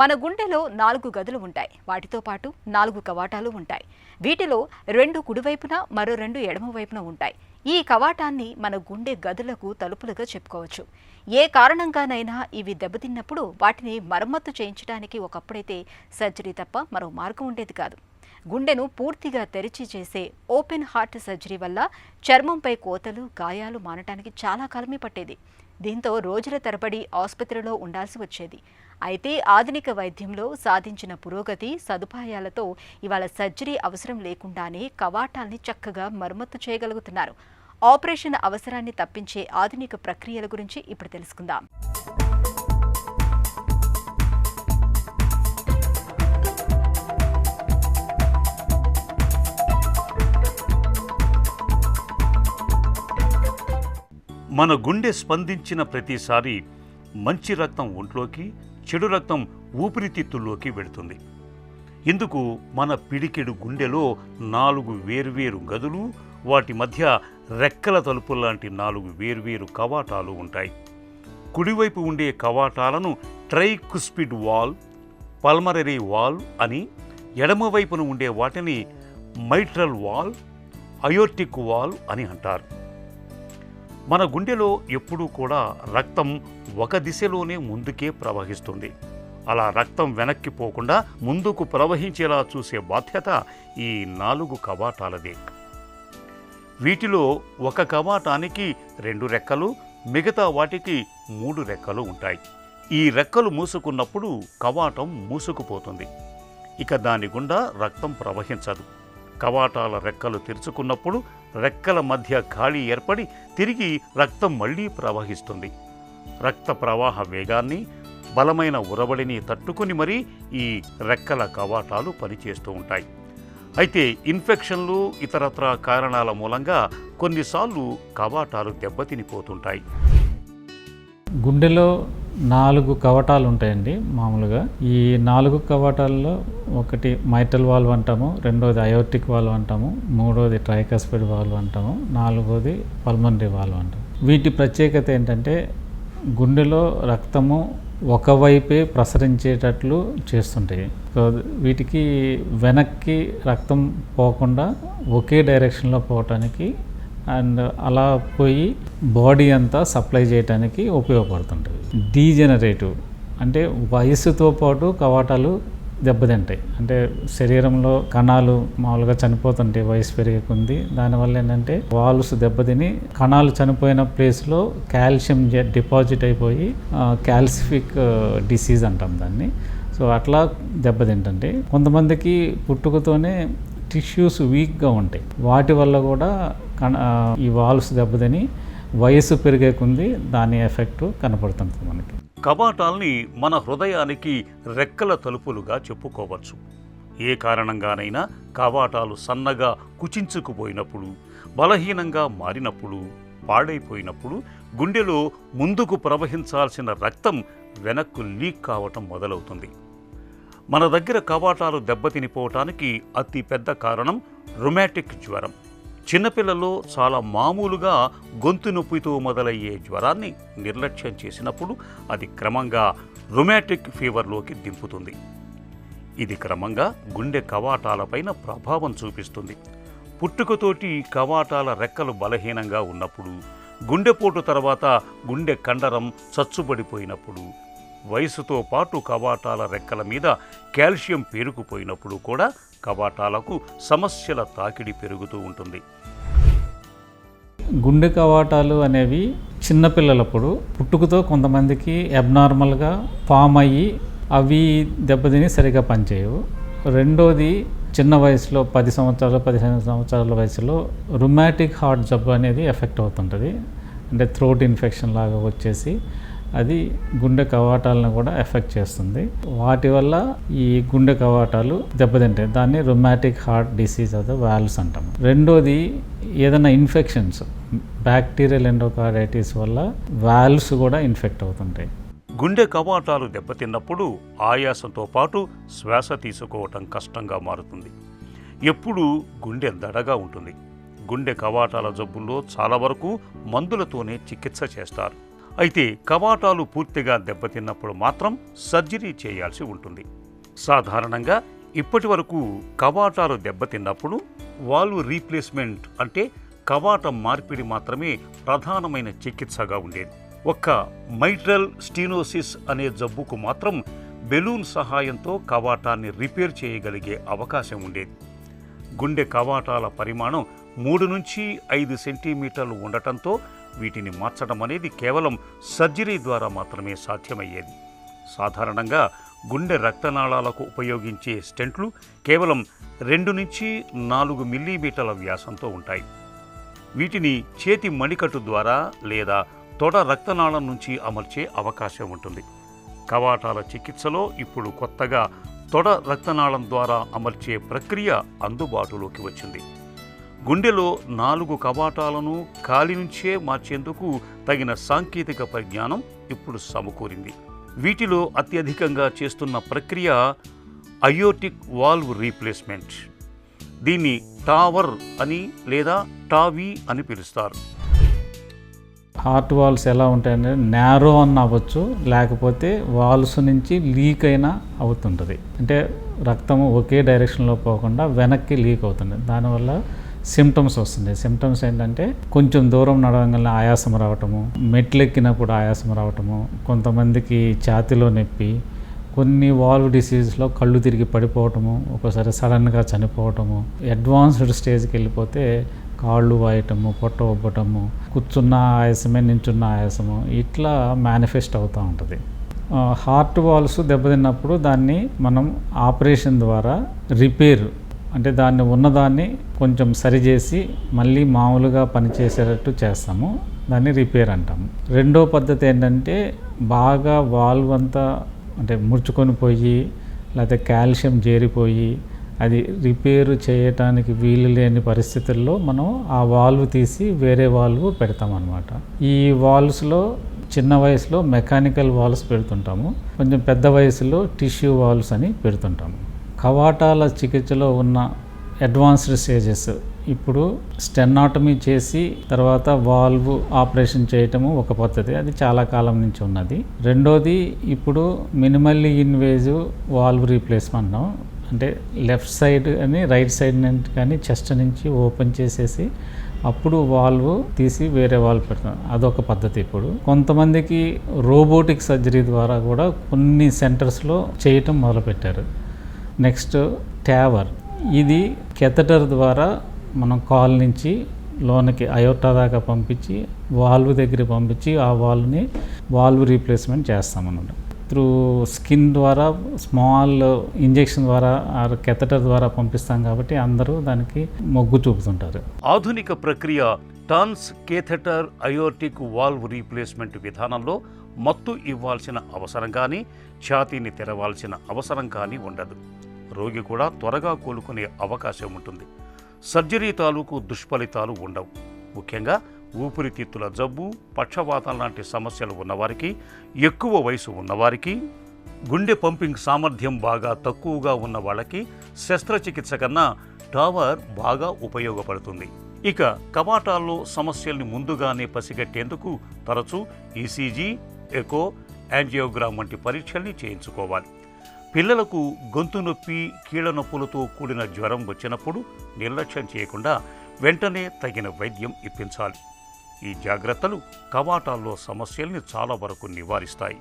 మన గుండెలో 4 గదులు ఉంటాయి. వాటితో పాటు 4 కవాటాలు ఉంటాయి. వీటిలో 2 కుడివైపున మరో 2 ఎడమవైపున ఉంటాయి. ఈ కవాటాన్ని మన గుండె గదులకు తలుపులుగా చెప్పుకోవచ్చు. ఏ కారణంగానైనా ఇవి దెబ్బతిన్నప్పుడు వాటిని మరమ్మతు చేయించడానికి ఒకప్పుడైతే సర్జరీ తప్ప మరో మార్గం ఉండేది కాదు. గుండెను పూర్తిగా తెరిచి చేసే ఓపెన్ హార్ట్ సర్జరీ వల్ల చర్మంపై కోతలు, గాయాలు మానటానికి చాలా కాలమే పట్టేది. దీంతో రోజుల తరబడి ఆసుపత్రిలో ఉండాల్సి వచ్చేది. అయితే ఆధునిక వైద్యంలో సాధించిన పురోగతి, సదుపాయాలతో ఇవాళ సర్జరీ అవసరం లేకుండానే కవాటాల్ని చక్కగా మరమ్మతు చేయగలుగుతున్నారు. ఆపరేషన్ అవసరాన్ని తప్పించే ఆధునిక ప్రక్రియల గురించి ఇప్పుడు తెలుసుకుందాం. మన గుండె స్పందించిన ప్రతిసారి మంచి రక్తం ఒంట్లోకి, చెడు రక్తం ఊపిరితిత్తుల్లోకి వెళుతుంది. ఇందుకు మన పిడికెడు గుండెలో 4 వేర్వేరు గదులు, వాటి మధ్య రెక్కల తలుపుల్లాంటి 4 వేర్వేరు కవాటాలు ఉంటాయి. కుడివైపు ఉండే కవాటాలను ట్రైకుస్పిడ్ వాల్, పల్మనరీ వాల్ అని, ఎడమవైపున ఉండే వాటిని మైట్రల్ వాల్, అయోర్టిక్ వాల్ అని అంటారు. మన గుండెలో ఎప్పుడూ కూడా రక్తం ఒక దిశలోనే ముందుకే ప్రవహిస్తుంది. అలా రక్తం వెనక్కి పోకుండా ముందుకు ప్రవహించేలా చూసే బాధ్యత ఈ 4 కవాటాలదే. వీటిలో ఒక కవాటానికి 2 రెక్కలు, మిగతా వాటికి 3 రెక్కలు ఉంటాయి. ఈ రెక్కలు మూసుకున్నప్పుడు కవాటం మూసుకుపోతుంది. ఇక దాని గుండా రక్తం ప్రవహించదు. కవాటాల రెక్కలు తెరుచుకున్నప్పుడు రెక్కల మధ్య ఖాళీ ఏర్పడి తిరిగి రక్తం మళ్లీ ప్రవహిస్తుంది. రక్త ప్రవాహ వేగాన్ని, బలమైన ఉరవడిని తట్టుకుని మరీ ఈ రెక్కల కవాటాలు పనిచేస్తూ ఉంటాయి. అయితే ఇన్ఫెక్షన్లు, ఇతరత్రా కారణాల మూలంగా కొన్నిసార్లు కవాటాలు దెబ్బతినిపోతుంటాయి. గుండెలో 4 కవాటాలు ఉంటాయండి మామూలుగా. ఈ 4 కవాటాల్లో ఒకటి మైట్రల్ వాల్వ్ అంటాము, రెండోది అయోర్టిక్ వాల్వ్ అంటాము, మూడోది ట్రైకస్పిడ్ వాల్వ్ అంటాము, నాలుగోది పల్మనరీ వాల్వ్ అంటాము. వీటి ప్రత్యేకత ఏంటంటే గుండెలో రక్తము ఒకవైపే ప్రసరించేటట్లు చేస్తుంటాయి. సో వీటికి వెనక్కి రక్తం పోకుండా ఒకే డైరెక్షన్లో పోవటానికి అండ్ అలా పోయి బాడీ అంతా సప్లై చేయడానికి ఉపయోగపడుతుంటుంది. డీజెనరేటివ్ అంటే వయసుతో పాటు కవాటాలు దెబ్బతింటాయి. అంటే శరీరంలో కణాలు మామూలుగా చనిపోతుంటాయి వయసు పెరిగే కొద్దీ. దానివల్ల ఏంటంటే వాల్వ్స్ దెబ్బతిని కణాలు చనిపోయిన ప్లేస్లో కాల్షియం డిపాజిట్ అయిపోయి క్యాల్సిఫిక్ డిసీజ్ అంటాం దాన్ని. సో అట్లా దెబ్బతింటుంటే కొంతమందికి పుట్టుకతోనే టిష్యూస్ వీక్గా ఉంటాయి. వాటి వల్ల కూడా ఈ వాల్వ్స్ దెబ్బతిని వయసు పెరిగే కొద్దీ దాని ఎఫెక్ట్ కనపడుతుంది మనకి. కవాటాల్ని మన హృదయానికి రెక్కల తలుపులుగా చెప్పుకోవచ్చు. ఏ కారణంగానైనా కవాటాలు సన్నగా కుచించుకుపోయినప్పుడు, బలహీనంగా మారినప్పుడు, పాడైపోయినప్పుడు గుండెలో ముందుకు ప్రవహించాల్సిన రక్తం వెనక్కు లీక్ కావటం మొదలవుతుంది. మన దగ్గర కవాటాలు దెబ్బతినిపోవటానికి అతి పెద్ద కారణం రుమాటిక్ జ్వరం. చిన్నపిల్లల్లో చాలా మామూలుగా గొంతు నొప్పితో మొదలయ్యే జ్వరాన్ని నిర్లక్ష్యం చేసినప్పుడు అది క్రమంగా రుమాటిక్ ఫీవర్లోకి దింపుతుంది. ఇది క్రమంగా గుండె కవాటాలపైన ప్రభావం చూపిస్తుంది. పుట్టుకతోటి కవాటాల రెక్కలు బలహీనంగా ఉన్నప్పుడు, గుండెపోటు తర్వాత గుండె కండరం చచ్చుబడిపోయినప్పుడు, వయసుతో పాటు కవాటాల రెక్కల మీద కాల్షియం పేరుకుపోయినప్పుడు కూడా కవాటాలకు సమస్యల తాకిడి పెరుగుతూ ఉంటుంది. గుండె కవాటాలు అనేవి చిన్నపిల్లలప్పుడు పుట్టుకతో కొంతమందికి అబ్నార్మల్గా ఫామ్ అయ్యి అవి దెబ్బతిని సరిగా పనిచేయవు. రెండోది చిన్న వయసులో 10 సంవత్సరాలు 15 సంవత్సరాల వయసులో రుమాటిక్ హార్ట్ జబ్బు అనేది ఎఫెక్ట్ అవుతుంటుంది. అంటే థ్రోట్ ఇన్ఫెక్షన్ లాగా వచ్చేసి అది గుండె కవాటాలను కూడా ఎఫెక్ట్ చేస్తుంది. వాటి వల్ల ఈ గుండె కవాటాలు దెబ్బతింటాయి. దాన్ని rheumatic heart disease of the valves అంటాము. రెండోది ఏదైనా ఇన్ఫెక్షన్స్, బ్యాక్టీరియల్ ఎండోకార్డైటిస్ వల్ల వాల్వ్స్ కూడా ఇన్ఫెక్ట్ అవుతుంటాయి. గుండె కవాటాలు దెబ్బతిన్నప్పుడు ఆయాసంతో పాటు శ్వాస తీసుకోవటం కష్టంగా మారుతుంది. ఎప్పుడూ గుండె దడగా ఉంటుంది. గుండె కవాటాల జబ్బుల్లో చాలా వరకు మందులతోనే చికిత్స చేస్తారు. అయితే కవాటాలు పూర్తిగా దెబ్బతిన్నప్పుడు మాత్రం సర్జరీ చేయాల్సి ఉంటుంది. సాధారణంగా ఇప్పటి వరకు కవాటాలు దెబ్బతిన్నప్పుడు వాల్వ్ రీప్లేస్మెంట్ అంటే కవాట మార్పిడి మాత్రమే ప్రధానమైన చికిత్సగా ఉండేది. ఒక్క మైట్రల్ స్టీనోసిస్ అనే జబ్బుకు మాత్రం బెలూన్ సహాయంతో కవాటాన్ని రిపేర్ చేయగలిగే అవకాశం ఉండేది. గుండె కవాటాల పరిమాణం 3 నుంచి 5 సెంటీమీటర్లు ఉండటంతో వీటిని మార్చడం అనేది కేవలం సర్జరీ ద్వారా మాత్రమే సాధ్యమయ్యేది. సాధారణంగా గుండె రక్తనాళాలకు ఉపయోగించే స్టెంట్లు కేవలం 2 నుంచి 4 మిల్లీమీటర్ల వ్యాసంతో ఉంటాయి. వీటిని చేతి మణికట్టు ద్వారా లేదా తొడ రక్తనాళం నుంచి అమర్చే అవకాశం ఉంటుంది. కవాటాల చికిత్సలో ఇప్పుడు కొత్తగా తొడ రక్తనాళం ద్వారా అమర్చే ప్రక్రియ అందుబాటులోకి వచ్చింది. గుండెలో 4 కవాటాలను కాలి నుంచే మార్చేందుకు తగిన సాంకేతిక పరిజ్ఞానం ఇప్పుడు సమకూరింది. వీటిలో అత్యధికంగా చేస్తున్న ప్రక్రియ అయోర్టిక్ వాల్వ్ రీప్లేస్మెంట్. దీన్ని టావర్ అని లేదా టావీ అని పిలుస్తారు. హార్ట్ వాల్స్ ఎలా ఉంటాయంటే నేరో అన్న అవ్వచ్చు, లేకపోతే వాల్స్ నుంచి లీక్ అయినా అవుతుంటుంది. అంటే రక్తము ఒకే డైరెక్షన్లో పోకుండా వెనక్కి లీక్ అవుతుంది. దానివల్ల సిమ్టమ్స్ వస్తున్నాయి. సిమ్టమ్స్ ఏంటంటే కొంచెం దూరం నడవగానే ఆయాసం రావటము, మెట్లెక్కినప్పుడు ఆయాసం రావటము, కొంతమందికి ఛాతీలో నొప్పి, కొన్ని వాల్వ్ డిసీజ్లో కళ్ళు తిరిగి పడిపోవటము, ఒక్కోసారి సడన్గా చనిపోవటము, అడ్వాన్స్డ్ స్టేజ్కి వెళ్ళిపోతే కాళ్ళు వాయటము, పొట్ట ఉబ్బటము, కూర్చున్న ఆయాసమే నించున్న ఆయాసము, ఇట్లా మేనిఫెస్ట్ అవుతూ ఉంటుంది. హార్ట్ వాల్స్ దెబ్బతిన్నప్పుడు దాన్ని మనం ఆపరేషన్ ద్వారా రిపేర్ అంటే దాన్ని ఉన్నదాన్ని కొంచెం సరిచేసి మళ్ళీ మామూలుగా పనిచేసేటట్టు చేస్తాము. దాన్ని రిపేర్ అంటాము. రెండో పద్ధతి ఏంటంటే బాగా వాల్వ్ అంతా అంటే ముడుచుకొని పోయి లేకపోతే కాల్షియం చేరిపోయి అది రిపేరు చేయటానికి వీలు లేని పరిస్థితుల్లో మనం ఆ వాల్వ్ తీసి వేరే వాల్వ్ పెడతామన్నమాట. ఈ వాల్వ్స్లో చిన్న వయసులో మెకానికల్ వాల్వ్స్ పెడుతుంటాము, కొంచెం పెద్ద వయసులో టిష్యూ వాల్వ్స్ అని పెడుతుంటాము. కవాటాల చికిత్సలో ఉన్న అడ్వాన్స్డ్ స్టేజెస్ ఇప్పుడు స్టెనాటమీ చేసి తర్వాత వాల్వ్ ఆపరేషన్ చేయటము ఒక పద్ధతి, అది చాలా కాలం నుంచి ఉన్నది. రెండోది ఇప్పుడు మినిమల్లీ ఇన్వేజివ్ వాల్వ్ రీప్లేస్మెంట్, అంటే లెఫ్ట్ సైడ్ అని రైట్ సైడ్ నుంచి కానీ చెస్ట్ నుంచి ఓపెన్ చేసేసి అప్పుడు వాల్వ్ తీసి వేరే వాల్వ్ పెడతాం, అదొక పద్ధతి. ఇప్పుడు కొంతమందికి రోబోటిక్ సర్జరీ ద్వారా కూడా కొన్ని సెంటర్స్లో చేయటం మొదలుపెట్టారు. నెక్స్ట్ ట్యావర్, ఇది కెథటర్ ద్వారా మనం కాల్ నుంచి లోనికి అయోర్టా దాకా పంపించి వాల్వ్ దగ్గర పంపించి ఆ వాల్వ్ని వాల్వ్ రీప్లేస్మెంట్ చేస్తామన్నమాట. త్రూ స్కిన్ ద్వారా స్మాల్ ఇంజెక్షన్ ద్వారా కెథటర్ ద్వారా పంపిస్తాం కాబట్టి అందరూ దానికి మొగ్గు చూపుతుంటారు. ఆధునిక ప్రక్రియ టర్న్స్ కేథెటర్ అయోర్టిక్ వాల్వ్ రీప్లేస్మెంట్ విధానంలో మత్తు ఇవ్వాల్సిన అవసరం కానీ ఛాతీని తెరవాల్సిన అవసరం కానీ ఉండదు. రోగి కూడా త్వరగా కోలుకునే అవకాశం ఉంటుంది. సర్జరీ తాలూకు దుష్ఫలితాలు ఉండవు. ముఖ్యంగా ఊపిరితిత్తుల జబ్బు, పక్షవాతం లాంటి సమస్యలు ఉన్నవారికి, ఎక్కువ వయసు ఉన్నవారికి, గుండె పంపింగ్ సామర్థ్యం బాగా తక్కువగా ఉన్న వాళ్ళకి శస్త్రచికిత్స కన్నా టావర్ బాగా ఉపయోగపడుతుంది. ఇక కవాటాల్లో సమస్యల్ని ముందుగానే పసిగట్టేందుకు తరచూ ఈసీజీ, ఎకో, యాంజియోగ్రామ్ వంటి పరీక్షల్ని చేయించుకోవాలి. పిల్లలకు గొంతు నొప్పి, కీళ్ళ నొప్పులతో కూడిన జ్వరం వచ్చినప్పుడు నిర్లక్ష్యం చేయకుండా వెంటనే తగిన వైద్యం ఇప్పించాలి. ఈ జాగ్రత్తలు కవాటాల్లో సమస్యల్ని చాలా వరకు నివారిస్తాయి.